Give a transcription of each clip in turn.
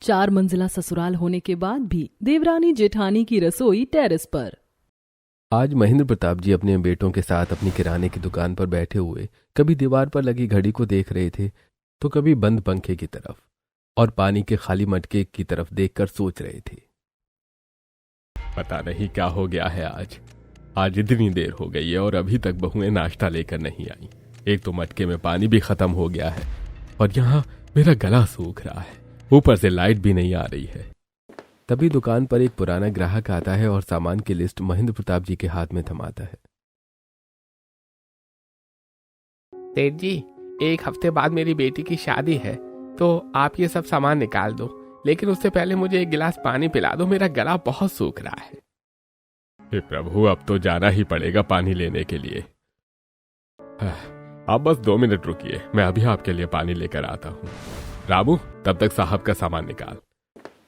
4 मंजिला ससुराल होने के बाद भी देवरानी जेठानी की रसोई टेरेस पर। आज महेंद्र प्रताप जी अपने बेटों के साथ अपनी किराने की दुकान पर बैठे हुए कभी दीवार पर लगी घड़ी को देख रहे थे तो कभी बंद पंखे की तरफ और पानी के खाली मटके की तरफ देखकर सोच रहे थे। पता नहीं क्या हो गया है आज इतनी देर हो गई है और अभी तक बहुएं नाश्ता लेकर नहीं आई। एक तो मटके में पानी भी खत्म हो गया है और यहाँ मेरा गला सूख रहा है, ऊपर से लाइट भी नहीं आ रही है। तभी दुकान पर एक पुराना ग्राहक आता है और सामान की लिस्ट महेंद्र प्रताप जी के हाथ में थमाता है। सेठ जी, 1 हफ्ते बाद मेरी बेटी की शादी है तो आप ये सब सामान निकाल दो, लेकिन उससे पहले मुझे 1 गिलास पानी पिला दो, मेरा गला बहुत सूख रहा है। हे प्रभु, अब तो जाना ही पड़ेगा पानी लेने के लिए। आप बस 2 मिनट रुकिए, मैं अभी आपके लिए पानी लेकर आता हूँ। रामू, तब तक साहब का सामान निकाल।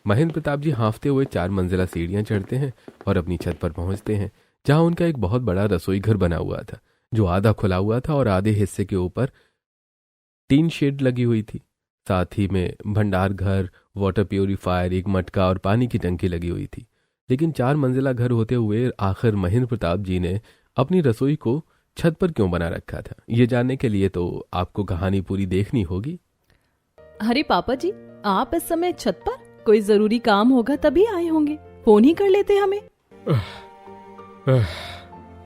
महेंद्र प्रताप जी हांफते हुए 4 मंजिला सीढ़ियां चढ़ते हैं और अपनी छत पर पहुंचते हैं, जहां उनका एक बहुत बड़ा रसोई घर बना हुआ था, जो आधा खुला हुआ था और आधे हिस्से के ऊपर टीन शेड लगी हुई थी। साथ ही में भंडार घर, वाटर प्यूरिफायर, एक मटका और पानी की टंकी लगी हुई थी। लेकिन 4 मंजिला घर होते हुए आखिर महेंद्र प्रताप जी ने अपनी रसोई को छत पर क्यों बना रखा था, ये जानने के लिए तो आपको कहानी पूरी देखनी होगी। अरे पापा जी, आप इस समय छत पर? कोई जरूरी काम होगा तभी आए होंगे, फोन ही कर लेते हमें।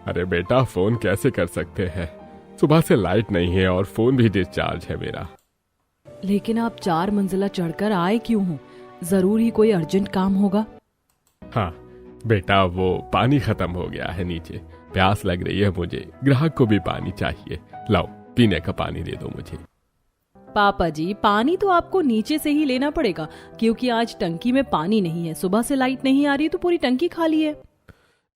अरे बेटा, फोन कैसे कर सकते हैं, सुबह से लाइट नहीं है और फोन भी डिस्चार्ज है मेरा। लेकिन आप 4 मंजिला चढ़कर आए क्यों हो? जरूर ही कोई अर्जेंट काम होगा। हाँ बेटा, वो पानी खत्म हो गया है नीचे, प्यास लग रही है मुझे, ग्राहक को भी पानी चाहिए, लाओ पीने का पानी दे दो मुझे। पापा जी, पानी तो आपको नीचे से ही लेना पड़ेगा क्योंकि आज टंकी में पानी नहीं है, सुबह से लाइट नहीं आ रही तो पूरी टंकी खाली है।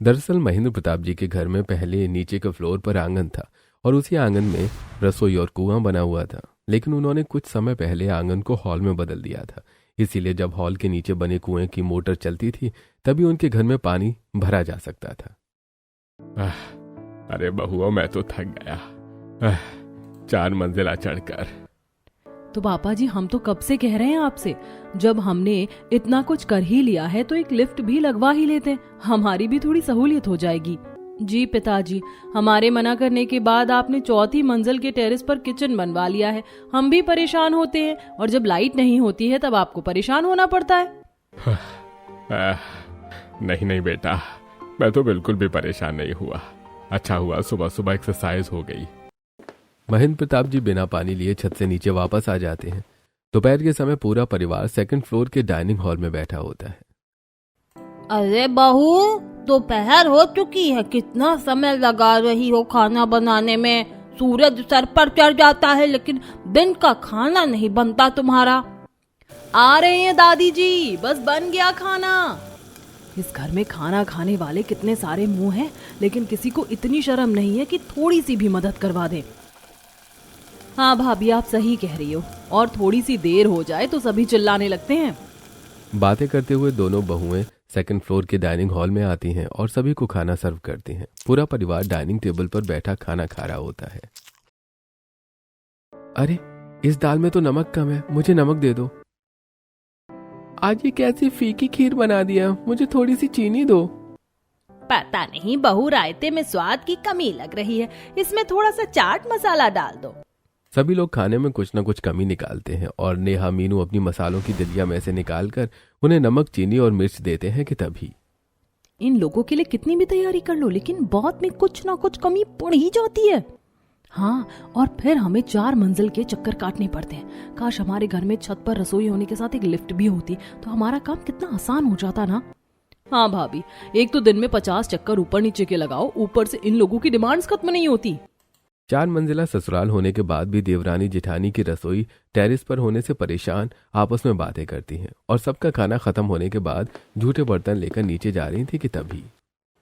दरअसल महेंद्र प्रताप जी के घर में पहले नीचे के फ्लोर पर आंगन था और उसी आंगन में रसोई और कुआं बना हुआ था, लेकिन उन्होंने कुछ समय पहले आंगन को हॉल में बदल दिया था। इसीलिए जब हॉल के नीचे बने कुएं की मोटर चलती थी तभी उनके घर में पानी भरा जा सकता था। अरे बहुओं, मैं तो थक गया 4 मंजिला चढ़कर। तो पापा जी, हम तो कब से कह रहे हैं आपसे, जब हमने इतना कुछ कर ही लिया है तो एक लिफ्ट भी लगवा ही लेते हैं, हमारी भी थोड़ी सहूलियत हो जाएगी। जी पिताजी, हमारे मना करने के बाद आपने 4थी मंजिल के टेरेस पर किचन बनवा लिया है, हम भी परेशान होते हैं और जब लाइट नहीं होती है तब आपको परेशान होना पड़ता है। नहीं बेटा, मैं तो बिल्कुल भी परेशान नहीं हुआ, अच्छा हुआ सुबह सुबह एक्सरसाइज हो गई। महेंद्र प्रताप जी बिना पानी लिए छत से नीचे वापस आ जाते हैं। दोपहर के समय पूरा परिवार 2nd फ्लोर के डाइनिंग हॉल में बैठा होता है। अरे बहू, दोपहर हो चुकी है, कितना समय लगा रही हो खाना बनाने में? सूरज सर पर चढ़ जाता है लेकिन दिन का खाना नहीं बनता तुम्हारा। आ रहे हैं दादी जी, बस बन गया खाना। इस घर में खाना खाने वाले कितने सारे मुंह हैं, लेकिन किसी को इतनी शर्म नहीं है कि थोड़ी सी भी मदद करवा दे। हाँ भाभी, आप सही कह रही हो, और थोड़ी सी देर हो जाए तो सभी चिल्लाने लगते हैं। बातें करते हुए दोनों बहुएं 2nd फ्लोर के डाइनिंग हॉल में आती हैं और सभी को खाना सर्व करती हैं। पूरा परिवार डाइनिंग टेबल पर बैठा खाना खा रहा होता है। अरे, इस दाल में तो नमक कम है, मुझे नमक दे दो। आज ये कैसी फीकी खीर बना दिया, मुझे थोड़ी सी चीनी दो। पता नहीं बहू, रायते में स्वाद की कमी लग रही है, इसमें थोड़ा सा चाट मसाला डाल दो। सभी लोग खाने में कुछ न कुछ कमी निकालते हैं और नेहा मीनू अपनी मसालों की दलिया में से निकालकर उन्हें नमक, चीनी और मिर्च देते हैं कि तभी। इन लोगों के लिए कितनी भी तैयारी कर लो, लेकिन बहुत में कुछ ना कुछ कमी पड़ ही जाती है। हाँ, और फिर हमें 4 मंजिल के चक्कर काटने पड़ते हैं। काश हमारे घर में छत पर रसोई होने के साथ एक लिफ्ट भी होती तो हमारा काम कितना आसान हो जाता ना। हाँ भाभी, एक तो दिन में 50 चक्कर ऊपर नीचे के लगाओ, ऊपर से इन लोगों की डिमांड्स खत्म नहीं होती। 4 मंजिला ससुराल होने के बाद भी देवरानी जेठानी की रसोई टेरेस पर होने से परेशान आपस में बातें करती हैं और सबका खाना खत्म होने के बाद झूठे बर्तन लेकर नीचे जा रही थी कि तभी।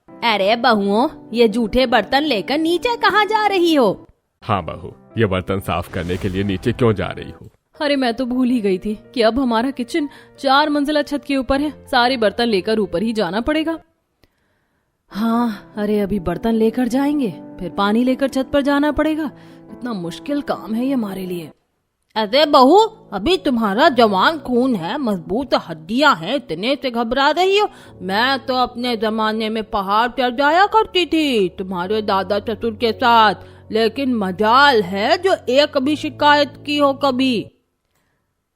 अरे बहुओं, ये झूठे बर्तन लेकर नीचे कहाँ जा रही हो? हाँ बहू, ये बर्तन साफ करने के लिए नीचे क्यों जा रही हो? अरे मैं तो भूल ही गई थी कि अब हमारा किचन 4 मंजिला छत के ऊपर है, सारे बर्तन लेकर ऊपर ही जाना पड़ेगा। हाँ, अरे अभी बर्तन लेकर जाएंगे, फिर पानी लेकर छत पर जाना पड़ेगा, कितना मुश्किल काम है ये हमारे लिए। अरे बहू, अभी तुम्हारा जवान खून है, मजबूत हड्डियां हैं, इतने से घबरा रही हो? मैं तो अपने जमाने में पहाड़ चढ़ जाया करती थी तुम्हारे दादा ससुर के साथ, लेकिन मजाल है जो एक भी शिकायत की हो कभी।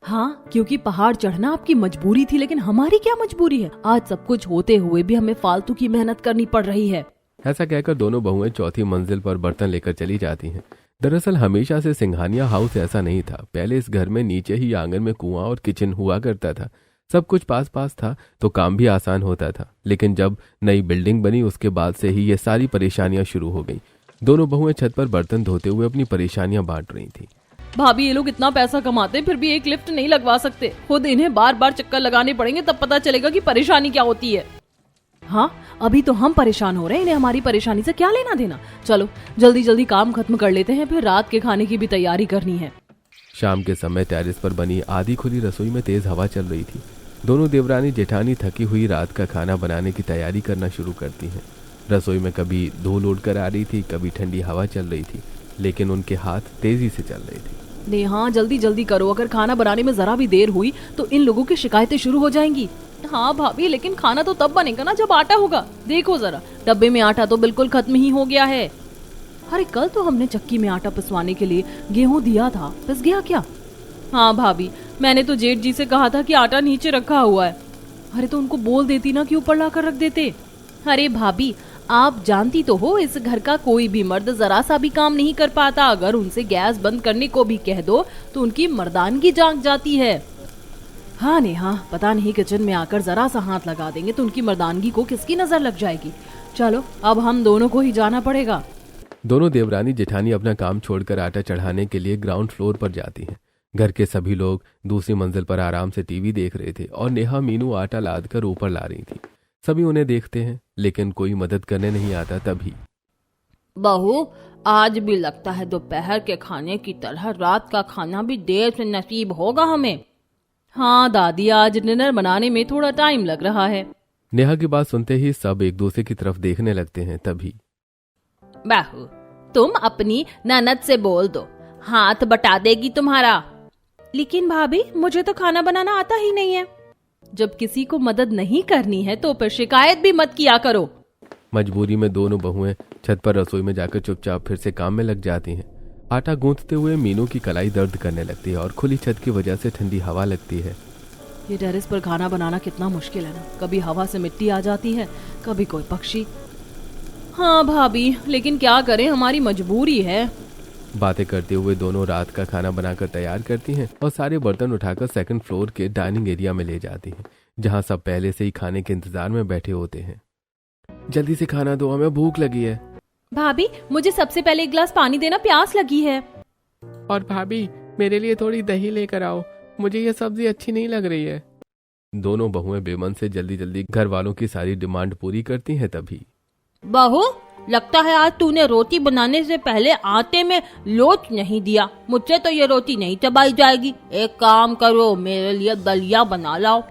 हाँ, क्योंकि पहाड़ चढ़ना आपकी मजबूरी थी, लेकिन हमारी क्या मजबूरी है? आज सब कुछ होते हुए भी हमें फालतू की मेहनत करनी पड़ रही है। ऐसा कहकर दोनों बहुएं चौथी मंजिल पर बर्तन लेकर चली जाती हैं। दरअसल हमेशा से सिंघानिया हाउस ऐसा नहीं था। पहले इस घर में नीचे ही आंगन में कुआं और किचन हुआ करता था। सब कुछ पास पास था तो काम भी आसान होता था। लेकिन जब नई बिल्डिंग बनी उसके बाद से ही ये सारी परेशानियां शुरू हो गई। दोनों बहुएं छत पर बर्तन धोते हुए अपनी परेशानियां बांट रही थी। भाभी, ये लोग इतना पैसा कमाते फिर भी एक लिफ्ट नहीं लगवा सकते। खुद इन्हें बार बार चक्कर लगाने पड़ेंगे, तब पता चलेगा कि परेशानी क्या होती है। हाँ, अभी तो हम परेशान हो रहे हैं, इन्हें हमारी परेशानी से क्या लेना देना। चलो जल्दी जल्दी काम खत्म कर लेते हैं, फिर रात के खाने की भी तैयारी करनी है। शाम के समय टेरेस पर बनी आधी खुली रसोई में तेज हवा चल रही थी। दोनों देवरानी जेठानी थकी हुई रात का खाना बनाने की तैयारी करना शुरू करती हैं। रसोई में कभी धूल उड़कर आ रही थी, कभी ठंडी हवा चल रही थी, लेकिन उनके हाथ तेजी से चल रहे थे। नेहा, जल्दी जल्दी करो, अगर खाना बनाने में जरा भी देर हुई तो इन लोगों की शिकायतें शुरू हो जाएंगी। हाँ भाभी, लेकिन खाना तो तब बनेगा ना जब आटा होगा। देखो जरा, डब्बे में आटा तो बिल्कुल खत्म ही हो गया है। अरे कल तो हमने चक्की में आटा पिसवाने के लिए गेहूं दिया था, पिस गया क्या? हाँ भाभी, मैंने तो जेठ जी से कहा था कि आटा नीचे रखा हुआ है। अरे तो उनको बोल देती ना कि ऊपर लाकर रख देते। अरे भाभी, आप जानती तो हो इस घर का कोई भी मर्द जरा सा भी काम नहीं कर पाता। अगर उनसे गैस बंद करने को भी कह दो तो उनकी मर्दानगी जाग जाती है। हाँ नेहा, पता नहीं किचन में आकर जरा सा हाथ लगा देंगे तो उनकी मर्दानगी को किसकी नजर लग जाएगी। चलो अब हम दोनों को ही जाना पड़ेगा। दोनों देवरानी जेठानी अपना काम छोड़कर आटा चढ़ाने के लिए ग्राउंड फ्लोर पर जाती हैं। घर के सभी लोग दूसरी मंजिल पर आराम से टीवी देख रहे थे और नेहा मीनू आटा लाद कर ऊपर ला रही थी। सभी उन्हें देखते हैं लेकिन कोई मदद करने नहीं आता। तभी बहू, आज भी लगता है दोपहर के खाने की तरह रात का खाना भी देर से नसीब होगा हमें। हाँ दादी, आज डिनर बनाने में थोड़ा टाइम लग रहा है। नेहा की बात सुनते ही सब एक दूसरे की तरफ देखने लगते हैं। तभी बहू, तुम अपनी ननद से बोल दो, हाथ बटा देगी तुम्हारा। लेकिन भाभी, मुझे तो खाना बनाना आता ही नहीं है। जब किसी को मदद नहीं करनी है तो फिर शिकायत भी मत किया करो। मजबूरी में दोनों बहुएं छत पर रसोई में जाकर चुपचाप फिर से काम में लग जाती हैं। आटा गूंथते हुए मीनू की कलाई दर्द करने लगती है और खुली छत की वजह से ठंडी हवा लगती है। ये टेरेस पर खाना बनाना कितना मुश्किल है ना। कभी हवा से मिट्टी आ जाती है, कभी कोई पक्षी। हाँ भाभी, लेकिन क्या करें, हमारी मजबूरी है। बातें करते हुए दोनों रात का खाना बनाकर तैयार करती हैं और सारे बर्तन उठाकर सेकंड फ्लोर के डाइनिंग एरिया में ले जाती हैं, जहां सब पहले से ही खाने के इंतजार में बैठे होते हैं। जल्दी से खाना दो, हमें भूख लगी है। भाभी, मुझे सबसे पहले एक गिलास पानी देना, प्यास लगी है। और भाभी, मेरे लिए थोड़ी दही लेकर आओ, मुझे ये सब्जी अच्छी नहीं लग रही है। दोनों बहुएं बेमन से जल्दी जल्दी घर वालों की सारी डिमांड पूरी करती हैं। तभी बहू, लगता है आज तूने रोटी बनाने से पहले आटे में लोच नहीं दिया। मुझसे तो ये रोटी नहीं चबाई जाएगी। एक काम करो, मेरे लिए दलिया बना लाओ।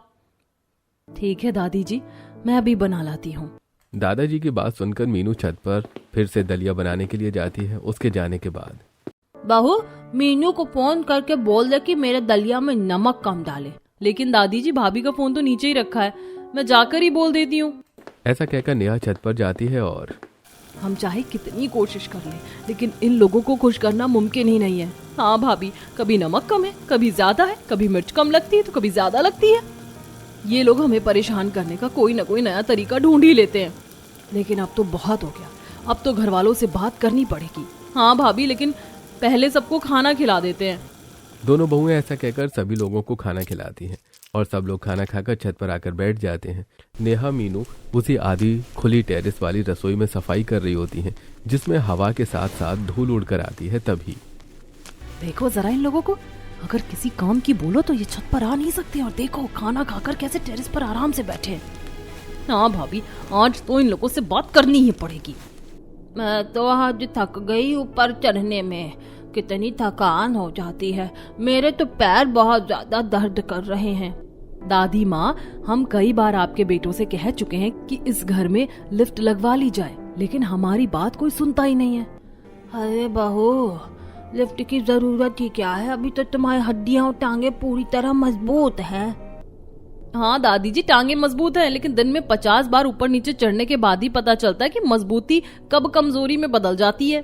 ठीक है दादी जी, मैं अभी बना लाती हूँ। दादाजी की बात सुनकर मीनू छत पर फिर से दलिया बनाने के लिए जाती है। उसके जाने के बाद बहू, मीनू को फोन करके बोल दे कि मेरे दलिया में नमक कम डाले। लेकिन दादी जी, भाभी का फोन तो नीचे ही रखा है, मैं जाकर ही बोल देती हूँ। ऐसा कहकर नेहा छत पर जाती है और हम चाहे कितनी कोशिश कर लें, लेकिन इन लोगों को खुश करना मुमकिन ही नहीं है। हाँ भाभी, कभी नमक कम है, कभी ज्यादा है, कभी मिर्च कम लगती है तो कभी ज्यादा लगती है। ये लोग हमें परेशान करने का कोई ना कोई नया तरीका ढूंढ ही लेते हैं। लेकिन अब तो बहुत हो गया, अब तो घर वालों से बात करनी पड़ेगी। हाँ भाभी, लेकिन पहले सबको खाना खिला देते हैं। दोनों बहुएं ऐसा कहकर सभी लोगों को खाना खिलाती हैं और सब लोग खाना खाकर छत पर आकर बैठ जाते हैं। नेहा मीनू उसी आधी खुली टेरेस वाली रसोई में सफाई कर रही होती हैं, जिसमें हवा के साथ साथ धूल उड़कर आती है। तभी देखो जरा इन लोगों को, अगर किसी काम की बोलो तो ये छत पर आ नहीं सकते, और देखो खाना खाकर कैसे टेरेस पर आराम से बैठे हैं। हाँ भाभी, आज तो इन लोगों से बात करनी ही पड़ेगी। मैं तो आज थक गई ऊपर चढ़ने में, कितनी थकान हो जाती है। मेरे तो पैर बहुत ज्यादा दर्द कर रहे हैं। दादी माँ, हम कई बार आपके बेटों से कह चुके हैं कि इस घर में लिफ्ट लगवा ली जाए, लेकिन हमारी बात कोई सुनता ही नहीं है। अरे बहू, लिफ्ट की जरूरत ही क्या है, अभी तो तुम्हारी हड्डियां और टांगे पूरी तरह मजबूत है। हाँ दादी जी, टांगे मजबूत हैं, लेकिन दिन में 50 बार ऊपर नीचे चढ़ने के बाद ही पता चलता है कि मजबूती कब कमजोरी में बदल जाती है।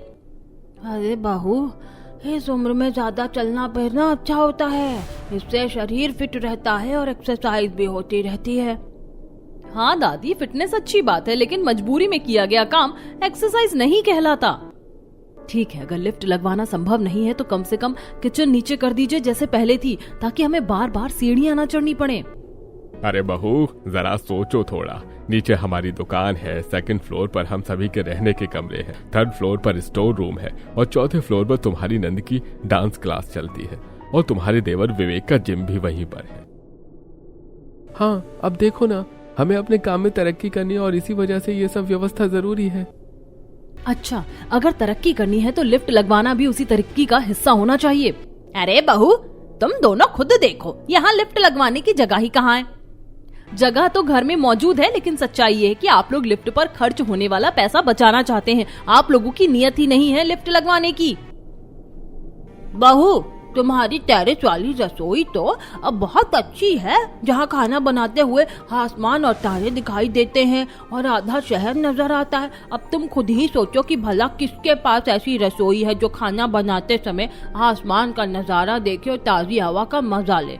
अरे बहू, इस उम्र में ज्यादा चलना फिरना अच्छा होता है, इससे शरीर फिट रहता है और एक्सरसाइज भी होती रहती है। हाँ दादी, फिटनेस अच्छी बात है, लेकिन मजबूरी में किया गया काम एक्सरसाइज नहीं कहलाता। ठीक है, अगर लिफ्ट लगवाना संभव नहीं है तो कम से कम किचन नीचे कर दीजिए जैसे पहले थी, ताकि हमें बार बार सीढ़ियां ना चढ़नी पड़े। अरे बहू, जरा सोचो थोड़ा। नीचे हमारी दुकान है, सेकंड फ्लोर पर हम सभी के रहने के कमरे हैं, थर्ड फ्लोर पर स्टोर रूम है और चौथे फ्लोर पर तुम्हारी नंद की डांस क्लास चलती है और तुम्हारे देवर विवेक का जिम भी वहीं पर है। हाँ, अब देखो ना, हमें अपने काम में तरक्की करनी है और इसी वजह से ये सब व्यवस्था जरूरी है। अच्छा, अगर तरक्की करनी है तो लिफ्ट लगवाना भी उसी तरक्की का हिस्सा होना चाहिए। अरे बहू, तुम दोनों खुद देखो, यहाँ लिफ्ट लगवाने की जगह ही कहाँ है। जगह तो घर में मौजूद है, लेकिन सच्चाई ये है कि आप लोग लिफ्ट पर खर्च होने वाला पैसा बचाना चाहते हैं। आप लोगों की नियत ही नहीं है लिफ्ट लगवाने की। बहू, तुम्हारी टेरेस वाली रसोई तो अब बहुत अच्छी है, जहाँ खाना बनाते हुए आसमान और तारे दिखाई देते हैं और आधा शहर नजर आता है। अब तुम खुद ही सोचो कि भला किसके पास ऐसी रसोई है जो खाना बनाते समय आसमान का नजारा देखे और ताजी हवा का मजा ले।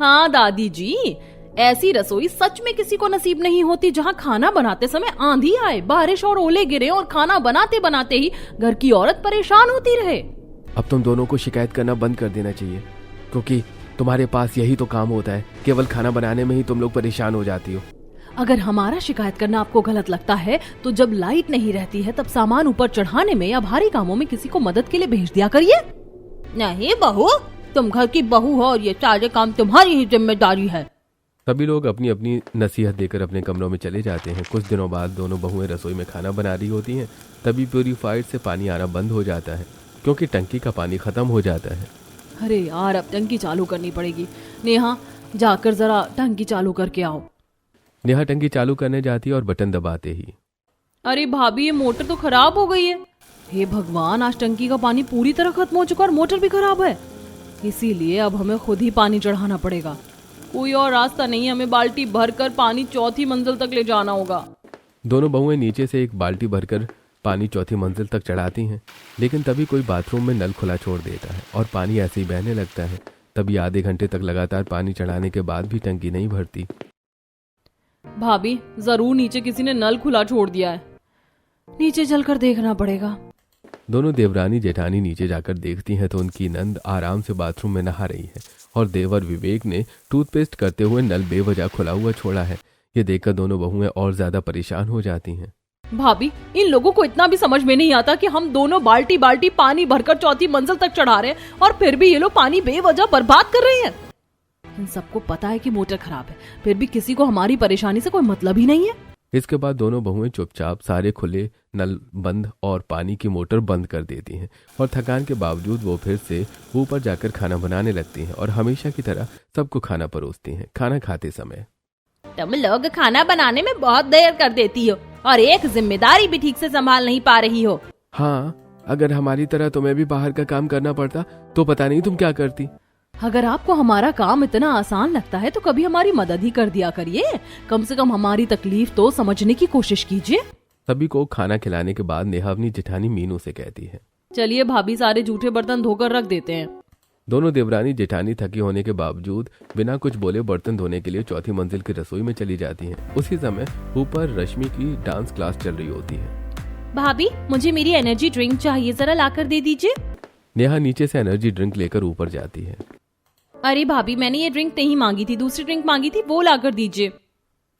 हाँ दादी जी, ऐसी रसोई सच में किसी को नसीब नहीं होती जहाँ खाना बनाते समय आंधी आए, बारिश और ओले गिरे और खाना बनाते बनाते ही घर की औरत परेशान होती रहे। अब तुम दोनों को शिकायत करना बंद कर देना चाहिए, क्योंकि तुम्हारे पास यही तो काम होता है, केवल खाना बनाने में ही तुम लोग परेशान हो जाती हो। अगर हमारा शिकायत करना आपको गलत लगता है तो जब लाइट नहीं रहती है तब सामान ऊपर चढ़ाने में या भारी कामों में किसी को मदद के लिए भेज दिया करिए। नहीं बहू, तुम घर की बहू हो और ये सारे काम तुम्हारी ही जिम्मेदारी है। सभी लोग अपनी अपनी नसीहत देकर अपने कमरों में चले जाते हैं। कुछ दिनों बाद दोनों बहुएं रसोई में खाना बना रही होती हैं, तभी प्यूरीफाइड से पानी आना बंद हो जाता है क्योंकि टंकी का पानी खत्म हो जाता है। अरे यार, अब टंकी चालू करनी पड़ेगी। नेहा, जाकर जरा टंकी चालू करके आओ। नेहा टंकी चालू करने जाती है और बटन दबाते ही, अरे भाभी, ये मोटर तो खराब हो गई है। हे भगवान, आज टंकी का पानी पूरी तरह खत्म हो चुका और मोटर भी खराब है। इसीलिए अब हमें खुद ही पानी चढ़ाना पड़ेगा। कोई और रास्ता नहीं, हमें बाल्टी भरकर पानी चौथी मंजिल तक ले जाना होगा। दोनों बहुएं नीचे से एक बाल्टी भरकर पानी चौथी मंजिल तक चढ़ाती हैं, लेकिन तभी कोई बाथरूम में नल खुला छोड़ देता है और पानी ऐसे ही बहने लगता है। तभी आधे घंटे तक लगातार पानी चढ़ाने के बाद भी टंकी नहीं भरती। भाभी, जरूर नीचे किसी ने नल खुला छोड़ दिया है। नीचे चलकर देखना पड़ेगा। दोनों देवरानी जेठानी नीचे जाकर देखती हैं तो उनकी नंद आराम से बाथरूम में नहा रही है और देवर विवेक ने टूथपेस्ट करते हुए नल बेवजह खुला हुआ छोड़ा है। ये देखकर दोनों बहुएं और ज्यादा परेशान हो जाती हैं। भाभी, इन लोगों को इतना भी समझ में नहीं आता कि हम दोनों बाल्टी बाल्टी पानी भरकर चौथी मंजिल तक चढ़ा रहे हैं और फिर भी ये लोग पानी बेवजह बर्बाद कर रहे हैं। इन सबको पता है कि मोटर खराब है, फिर भी किसी को हमारी परेशानी से कोई मतलब ही नहीं है। इसके बाद दोनों बहुएं चुपचाप सारे खुले नल बंद और पानी की मोटर बंद कर देती हैं और थकान के बावजूद वो फिर से ऊपर जाकर खाना बनाने लगती हैं और हमेशा की तरह सबको खाना परोसती हैं। खाना खाते समय, तुम लोग खाना बनाने में बहुत देर कर देती हो और एक जिम्मेदारी भी ठीक से संभाल नहीं पा रही हो। हाँ, अगर हमारी तरह तुम्हें भी बाहर का काम करना पड़ता तो पता नहीं तुम क्या करती। अगर आपको हमारा काम इतना आसान लगता है तो कभी हमारी मदद ही कर दिया करिए। कम से कम हमारी तकलीफ तो समझने की कोशिश कीजिए। सभी को खाना खिलाने के बाद नेहा अपनी जेठानी मीनू से कहती है, चलिए भाभी, सारे जूठे बर्तन धोकर रख देते हैं। दोनों देवरानी जेठानी थकी होने के बावजूद बिना कुछ बोले बर्तन धोने के लिए चौथी मंजिल की रसोई में चली जाती हैं। उसी समय ऊपर रश्मि की डांस क्लास चल रही होती है। भाभी, मुझे मेरी एनर्जी ड्रिंक चाहिए, जरा लाकर दे दीजिए। नेहा नीचे से एनर्जी ड्रिंक लेकर ऊपर जाती है। अरे भाभी, मैंने ये ड्रिंक नहीं मांगी थी, दूसरी ड्रिंक मांगी थी, वो लाकर दीजिए।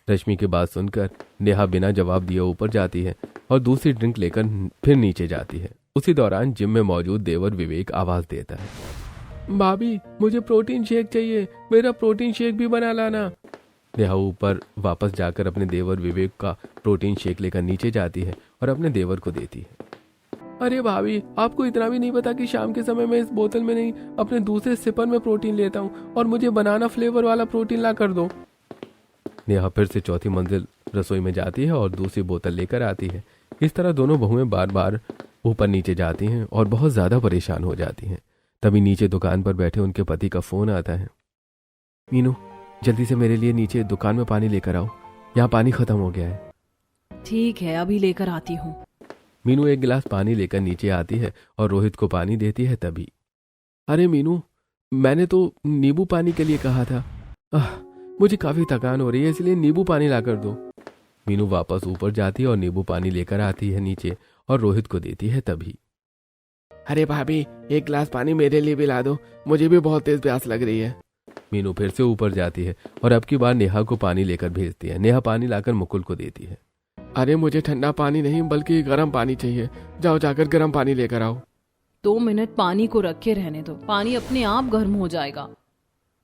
रश्मि की बात सुनकर नेहा बिना जवाब दिए ऊपर जाती है और दूसरी ड्रिंक लेकर फिर नीचे जाती है। उसी दौरान जिम में मौजूद देवर विवेक आवाज देता है, भाभी, मुझे प्रोटीन शेक चाहिए, मेरा प्रोटीन शेक भी बना लाना। नेहा ऊपर वापस जाकर अपने देवर विवेक का प्रोटीन शेक लेकर नीचे जाती है और अपने देवर को देती है। अरे भाभी, आपको इतना भी नहीं पता कि शाम के समय मैं इस बोतल में नहीं अपने दूसरे सिपर में प्रोटीन लेता हूँ और मुझे बनाना फ्लेवर वाला प्रोटीन ला कर दो। नेहा फिर से चौथी मंजिल रसोई में जाती है और दूसरी बोतल लेकर आती है। इस तरह दोनों बहुएं बार बार ऊपर नीचे जाती हैं और बहुत ज्यादा परेशान हो जाती हैं। तभी नीचे दुकान पर बैठे उनके पति का फोन आता है। मीनू, जल्दी से मेरे लिए नीचे दुकान में पानी लेकर आओ, यहाँ पानी खत्म हो गया है। ठीक है, अभी लेकर आती हूँ। मीनू एक गिलास पानी लेकर नीचे आती है और रोहित को पानी देती है। तभी, अरे मीनू, मैंने तो नींबू पानी के लिए कहा था। मुझे काफी थकान हो रही है, इसलिए नींबू पानी लाकर दो। मीनू वापस ऊपर जाती है और नींबू पानी लेकर आती है नीचे और रोहित को देती है। तभी, अरे भाभी, एक गिलास पानी मेरे लिए भी ला दो, मुझे भी बहुत तेज प्यास लग रही है। मीनू फिर से ऊपर जाती है और अब की बार नेहा को पानी लेकर भेजती है। नेहा पानी लाकर मुकुल को देती है। अरे मुझे ठंडा पानी नहीं बल्कि गर्म पानी चाहिए, जाओ जाकर गर्म पानी लेकर आओ। 2 मिनट पानी को रखे रहने दो, पानी अपने आप गर्म हो जाएगा।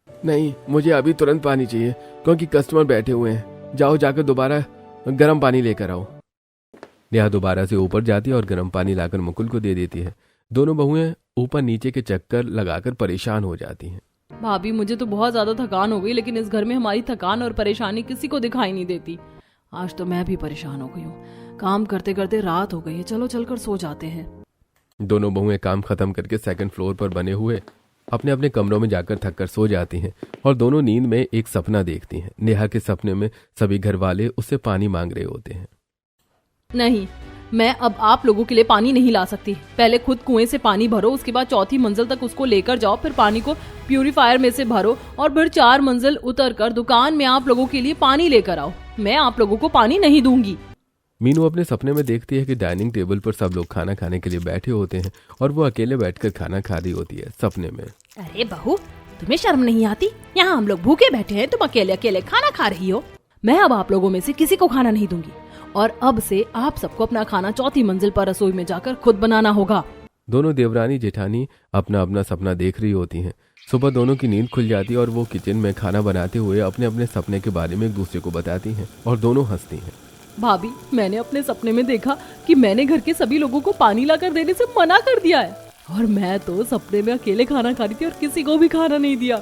नहीं, मुझे अभी तुरंत पानी चाहिए क्योंकि कस्टमर बैठे हुए हैं। जाओ जाकर दोबारा गर्म पानी लेकर आओ। नेहा दोबारा से ऊपर जाती है और गर्म पानी लाकर मुकुल को दे देती है। दोनों बहुएं ऊपर नीचे के चक्कर लगाकर परेशान हो जाती हैं। भाभी, मुझे तो बहुत ज्यादा थकान हो गई, लेकिन इस घर में हमारी थकान और परेशानी किसी को दिखाई नहीं देती। आज तो मैं भी परेशान हो गई हूँ, काम करते करते रात हो गई है। चलो चलकर सो जाते हैं। दोनों बहुएं काम खत्म करके सेकंड फ्लोर पर बने हुए अपने अपने कमरों में जाकर थक कर सो जाती हैं और दोनों नींद में एक सपना देखती हैं। नेहा के सपने में सभी घर वाले उससे पानी मांग रहे होते हैं। नहीं, मैं अब आप लोगों के लिए पानी नहीं ला सकती। पहले खुद कुएं से पानी भरो, उसके बाद 4थी मंजिल तक उसको लेकर जाओ, फिर पानी को प्यूरिफायर में से भरो और फिर 4 मंजिल उतर कर दुकान में आप लोगों के लिए पानी लेकर आओ। मैं आप लोगों को पानी नहीं दूंगी। मीनू अपने सपने में देखती है कि डाइनिंग टेबल पर सब लोग खाना खाने के लिए बैठे होते हैं और वो अकेले बैठकर खाना खा रही होती है सपने में। अरे बहू, तुम्हें शर्म नहीं आती? यहाँ हम लोग भूखे बैठे हैं, तुम अकेले अकेले खाना खा रही हो। मैं अब आप लोगों में से किसी को खाना नहीं दूंगी और अब से आप सबको अपना खाना 4थी मंजिल पर रसोई में जाकर खुद बनाना होगा। दोनों देवरानी जेठानी अपना अपना सपना देख रही होती हैं। सुबह दोनों की नींद खुल जाती है और वो किचन में खाना बनाते हुए अपने अपने सपने के बारे में एक दूसरे को बताती हैं और दोनों हंसती हैं। भाभी, मैंने अपने सपने में देखा कि मैंने घर के सभी लोगों को पानी लाकर देने से मना कर दिया है और मैं तो सपने में अकेले खाना खा रही थी और किसी को भी खाना नहीं दिया।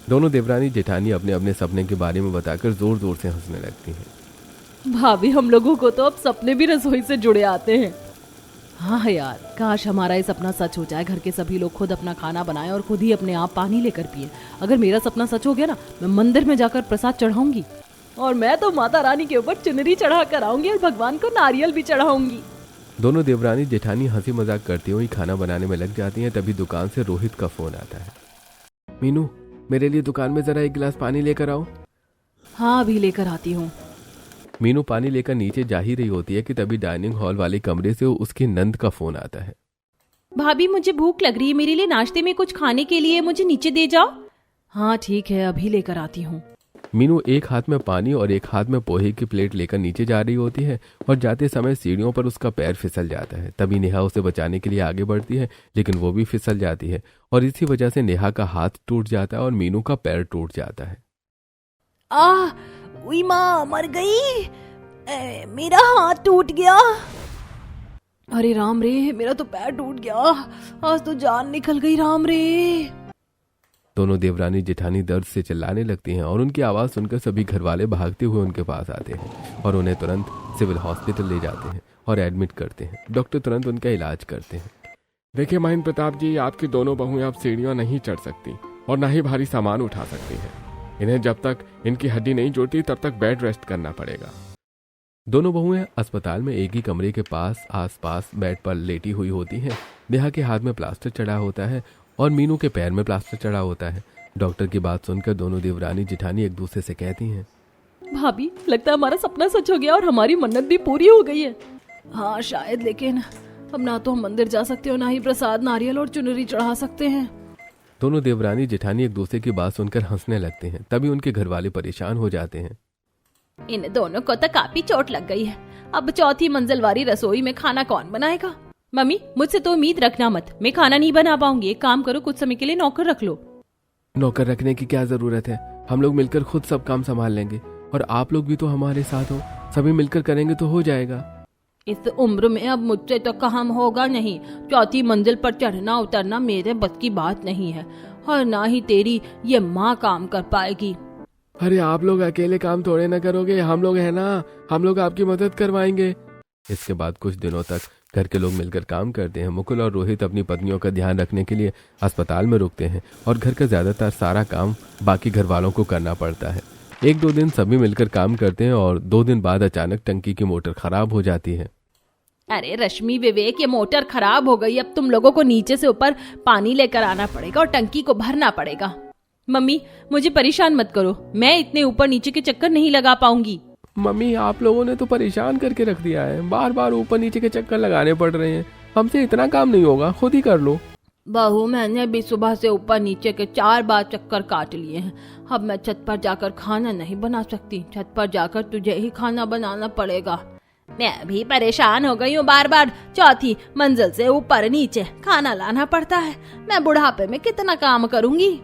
दोनों देवरानी जेठानी अपने अपने सपने के बारे में बताकर जोर जोर से हंसने लगती हैं। भाभी, हम लोगों को तो अब सपने भी रसोई से जुड़े आते हैं। हाँ यार, काश हमारा ये सपना सच हो जाए, घर के सभी लोग खुद अपना खाना बनाएं और खुद ही अपने आप पानी लेकर पिए। अगर मेरा सपना सच हो गया ना, मैं मंदिर में जाकर प्रसाद चढ़ाऊंगी और मैं तो माता रानी के ऊपर चुनरी चढ़ा कर आऊंगी और भगवान को नारियल भी चढ़ाऊंगी। दोनों देवरानी जेठानी हंसी मजाक करती हुई खाना बनाने में लग जाती हैं। तभी दुकान से रोहित का फोन आता है। मीनू, मेरे लिए दुकान में जरा एक गिलास पानी लेकर आओ। हाँ, अभी लेकर आती हूँ। मीनू पानी लेकर नीचे जा ही रही होती है कि तभी डाइनिंग हॉल वाले कमरे से उसकी नंद का फोन आता है। भाभी, मुझे भूख लग रही है, मेरे लिए नाश्ते में कुछ खाने के लिए मुझे नीचे दे जाओ। हाँ ठीक है, अभी लेकर आती हूँ। मीनू एक हाथ में पानी और एक हाथ में पोहे की प्लेट लेकर नीचे जा रही होती है और जाते समय सीढ़ियों पर उसका पैर फिसल जाता है। तभी नेहा उसे बचाने के लिए आगे बढ़ती है, लेकिन वो भी फिसल जाती है और इसी वजह से नेहा का हाथ टूट जाता है और मीनू का पैर टूट जाता है। उई माँ, मर गई, मेरा हाथ टूट गया। अरे राम रे, मेरा तो पैर टूट गया, आज तो जान निकल गई। राम रे। दोनों देवरानी जेठानी दर्द से चिल्लाने लगती हैं और उनकी आवाज सुनकर सभी घरवाले भागते हुए उनके पास आते हैं और उन्हें तुरंत सिविल हॉस्पिटल ले जाते हैं और एडमिट करते हैं। डॉक्टर तुरंत उनका इलाज करते हैं। देखिए महेंद्र प्रताप जी, आपकी दोनों बहुएं अब सीढ़ियां नहीं चढ़ सकती और ना ही भारी सामान उठा सकती हैं। इन्हें जब तक इनकी हड्डी नहीं जुड़ती तब तक बेड रेस्ट करना पड़ेगा। दोनों बहुएं अस्पताल में एक ही कमरे के पास आसपास बेड पर लेटी हुई होती हैं। नेहा के हाथ में प्लास्टर चढ़ा होता है और मीनू के पैर में प्लास्टर चढ़ा होता है। डॉक्टर की बात सुनकर दोनों देवरानी जेठानी एक दूसरे से कहती हैं, भाभी, लगता है हमारा सपना सच हो गया और हमारी मन्नत भी पूरी हो गई है। हाँ शायद, लेकिन अब ना तो हम मंदिर जा सकते हो, ना ही प्रसाद, नारियल और चुनरी चढ़ा सकते हैं। दोनों देवरानी जेठानी एक दूसरे की बात सुनकर हंसने लगते हैं। तभी उनके घर वाले परेशान हो जाते हैं। इन दोनों को तो काफी चोट लग गई है, अब चौथी मंजिल वाली रसोई में खाना कौन बनाएगा? मम्मी, मुझसे तो उम्मीद रखना मत, मैं खाना नहीं बना पाऊंगी। एक काम करो, कुछ समय के लिए नौकर रख लो। नौकर रखने की क्या जरूरत है, हम लोग मिलकर खुद सब काम संभाल लेंगे और आप लोग भी तो हमारे साथ हो, सभी मिलकर करेंगे तो हो जाएगा। इस उम्र में अब मुझसे तो काम होगा नहीं। चौथी मंजिल पर चढ़ना उतरना मेरे बस की बात नहीं है और ना ही तेरी ये माँ काम कर पाएगी। अरे आप लोग अकेले काम थोड़े ना करोगे, हम लोग है ना, हम लोग आपकी मदद करवाएंगे। इसके बाद कुछ दिनों तक घर के लोग मिलकर काम करते हैं। मुकुल और रोहित अपनी पत्नियों का ध्यान रखने के लिए अस्पताल में रुकते हैं और घर का ज्यादातर सारा काम बाकी घर वालों को करना पड़ता है। 1-2 दिन सभी मिलकर काम करते हैं और 2 दिन बाद अचानक टंकी की मोटर खराब हो जाती है। अरे रश्मि, विवेक, ये मोटर खराब हो गई। अब तुम लोगों को नीचे से ऊपर पानी लेकर आना पड़ेगा और टंकी को भरना पड़ेगा। मम्मी, मुझे परेशान मत करो, मैं इतने ऊपर नीचे के चक्कर नहीं लगा पाऊंगी। मम्मी, आप लोगों ने तो परेशान करके रख दिया है, बार बार ऊपर नीचे के चक्कर लगाने पड़ रहे हैं। हमसे इतना काम नहीं होगा, खुद ही कर लो। बहू, मैंने भी सुबह से ऊपर नीचे के 4 बार चक्कर काट लिए हैं। अब मैं छत पर जाकर खाना नहीं बना सकती। छत पर जाकर तुझे ही खाना बनाना पड़ेगा। मैं भी परेशान हो गई हूँ, बार बार 4थी मंजिल से ऊपर नीचे खाना लाना पड़ता है। मैं बुढ़ापे में कितना काम करूंगी।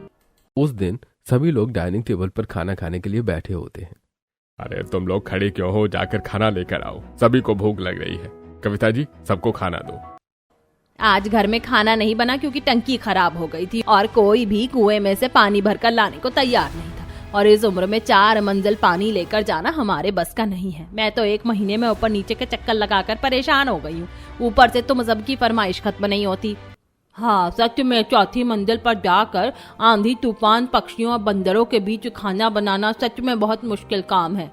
उस दिन सभी लोग डाइनिंग टेबल पर खाना खाने के लिए बैठे होते हैं। अरे तुम लोग खड़े क्यों हो, जाकर खाना लेकर आओ, सभी को भूख लग रही है। कविता जी, सबको खाना दो। आज घर में खाना नहीं बना क्योंकि टंकी खराब हो गई थी और कोई भी कुएं में से पानी भरकर लाने को तैयार नहीं था, और इस उम्र में 4 मंजिल पानी लेकर जाना हमारे बस का नहीं है। मैं तो 1 महीने में ऊपर नीचे के चक्कर लगाकर परेशान हो गई हूँ, ऊपर से तुम सबकी फरमाइश खत्म नहीं होती। हाँ, सच में 4थी मंजिल पर जाकर आंधी तूफान, पक्षियों और बंदरों के बीच खाना बनाना सच में बहुत मुश्किल काम है।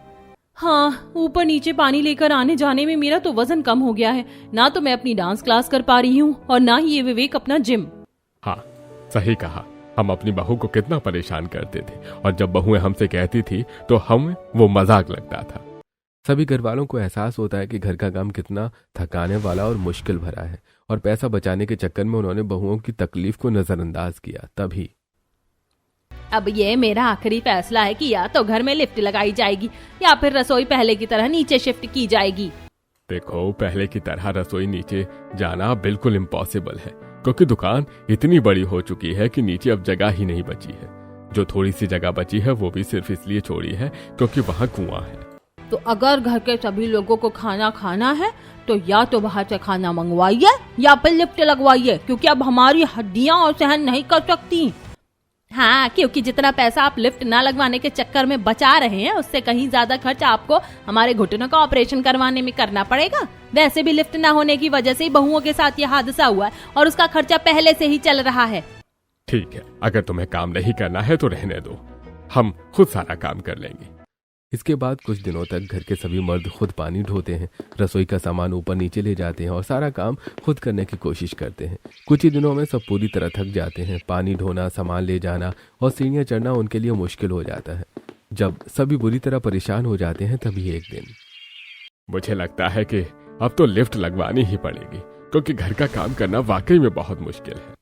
हाँ, ऊपर नीचे पानी लेकर आने जाने में मेरा तो वजन कम हो गया है। ना तो मैं अपनी डांस क्लास कर पा रही हूँ और ना ही ये विवेक अपना जिम। हाँ, सही कहा। हम अपनी बहू को कितना परेशान करते थे और जब बहुएं हमसे कहती थी तो हमें वो मजाक लगता था। सभी घर वालों को एहसास होता है कि घर का काम कितना थकाने वाला और मुश्किल भरा है, और पैसा बचाने के चक्कर में उन्होंने बहुओं की तकलीफ को नजरअंदाज किया। तभी अब ये मेरा आखिरी फैसला है कि या तो घर में लिफ्ट लगाई जाएगी या फिर रसोई पहले की तरह नीचे शिफ्ट की जाएगी। देखो, पहले की तरह रसोई नीचे जाना बिल्कुल इम्पॉसिबल है, क्योंकि दुकान इतनी बड़ी हो चुकी है कि नीचे अब जगह ही नहीं बची है। जो थोड़ी सी जगह बची है वो भी सिर्फ इसलिए छोड़ी है क्योंकि वहाँ कुआं है। तो अगर घर के सभी लोगों को खाना खाना है तो या तो बाहर से खाना मंगवाइए या फिर लिफ्ट लगवाइए, क्योंकि अब हमारी हड्डियां और सहन नहीं कर सकती। हाँ, क्योंकि जितना पैसा आप लिफ्ट ना लगवाने के चक्कर में बचा रहे हैं उससे कहीं ज्यादा खर्च आपको हमारे घुटनों का ऑपरेशन करवाने में करना पड़ेगा। वैसे भी लिफ्ट ना होने की वजह से ही बहुओं के साथ ये हादसा हुआ है और उसका खर्चा पहले से ही चल रहा है। ठीक है, अगर तुम्हें काम नहीं करना है तो रहने दो, हम खुद सारा काम कर लेंगे। इसके बाद कुछ दिनों तक घर के सभी मर्द खुद पानी ढोते हैं, रसोई का सामान ऊपर नीचे ले जाते हैं और सारा काम खुद करने की कोशिश करते हैं। कुछ ही दिनों में सब पूरी तरह थक जाते हैं। पानी ढोना, सामान ले जाना और सीढ़ियाँ चढ़ना उनके लिए मुश्किल हो जाता है। जब सभी बुरी तरह परेशान हो जाते हैं तभी एक दिन मुझे लगता है कि अब तो लिफ्ट लगवानी ही पड़ेगी, क्योंकि घर का काम करना वाकई में बहुत मुश्किल है।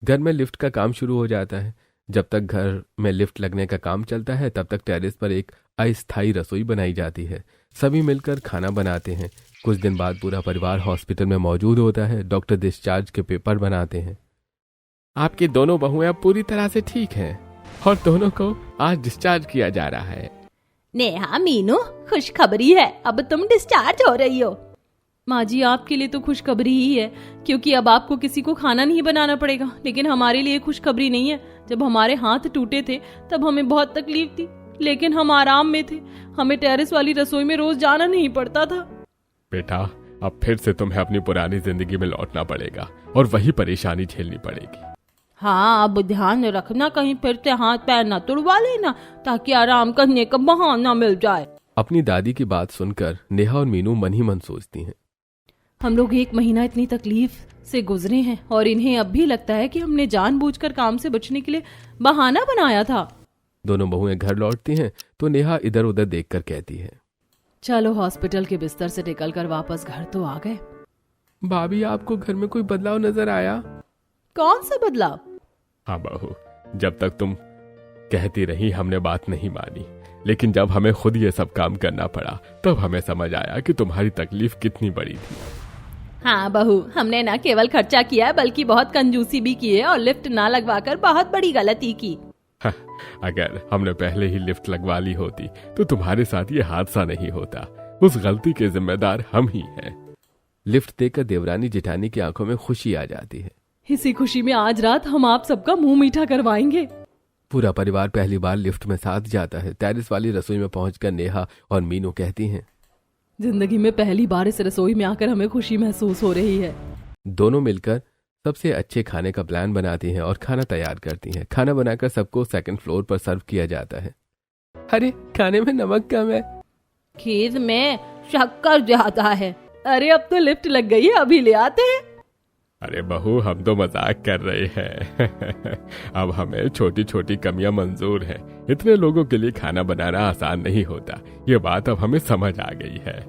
घर में लिफ्ट का काम शुरू हो जाता है। जब तक घर में लिफ्ट लगने का काम चलता है तब तक टेरेस पर एक अस्थायी रसोई बनाई जाती है। सभी मिलकर खाना बनाते हैं। कुछ दिन बाद पूरा परिवार हॉस्पिटल में मौजूद होता है। डॉक्टर डिस्चार्ज के पेपर बनाते हैं। आपकी दोनों बहुएं अब पूरी तरह से ठीक हैं और दोनों को आज डिस्चार्ज किया जा रहा है। नेहा, मीनू, खुशखबरी है, अब तुम डिस्चार्ज हो रही हो। माँ जी, आपके लिए तो खुशखबरी ही है क्योंकि अब आपको किसी को खाना नहीं बनाना पड़ेगा, लेकिन हमारे लिए खुशखबरी नहीं है। जब हमारे हाथ टूटे थे तब हमें बहुत तकलीफ थी, लेकिन हम आराम में थे। हमें टेरेस वाली रसोई में रोज जाना नहीं पड़ता था। बेटा, अब फिर से तुम्हें अपनी पुरानी जिंदगी में लौटना पड़ेगा और वही परेशानी झेलनी पड़ेगी। हाँ, अब ध्यान रखना कहीं फिर से हाथ पैर न तुड़वा लेना, ताकि आराम करने का बहाना मिल जाए। अपनी दादी की बात सुनकर नेहा और मीनू मन ही मन सोचती हैं, हम लोग 1 महीना इतनी तकलीफ से गुजरे हैं और इन्हें अब भी लगता है कि हमने जानबूझकर काम से बचने के लिए बहाना बनाया था। दोनों बहुएं घर लौटती हैं तो नेहा इधर उधर देखकर कहती है, चलो हॉस्पिटल के बिस्तर से निकलकर वापस घर तो आ गए। भाभी, आपको घर में कोई बदलाव नजर आया? कौन सा बदलाव? हाँ बहू, जब तक तुम कहती रही हमने बात नहीं मानी, लेकिन जब हमें खुद ये सब काम करना पड़ा तब हमें समझ आया कि तुम्हारी तकलीफ कितनी बड़ी थी। हाँ बहू, हमने न केवल खर्चा किया बल्कि बहुत कंजूसी भी की है और लिफ्ट ना लगवाकर बहुत बड़ी गलती की। अगर हमने पहले ही लिफ्ट लगवा ली होती तो तुम्हारे साथ ये हादसा नहीं होता। उस गलती के जिम्मेदार हम ही हैं। लिफ्ट देखकर देवरानी जेठानी की आंखों में खुशी आ जाती है। इसी खुशी में आज रात हम आप सबका मुंह मीठा करवाएंगे। पूरा परिवार पहली बार लिफ्ट में साथ जाता है। टेरेस वाली रसोई में पहुंचकर नेहा और मीनू कहती हैं, जिंदगी में पहली बार इस रसोई में आकर हमें खुशी महसूस हो रही है। दोनों मिलकर सबसे अच्छे खाने का प्लान बनाती हैं और खाना तैयार करती हैं। खाना बनाकर सबको सेकंड फ्लोर पर सर्व किया जाता है। अरे खाने में नमक कम है। खीर में शक्कर ज्यादा है। अरे अब तो लिफ्ट लग गई है, अभी ले आते हैं। अरे बहू, हम तो मजाक कर रहे हैं। अब हमें छोटी छोटी कमियां मंजूर हैं। इतने लोगों के लिए खाना बनाना आसान नहीं होता, ये बात अब हमें समझ आ गई है।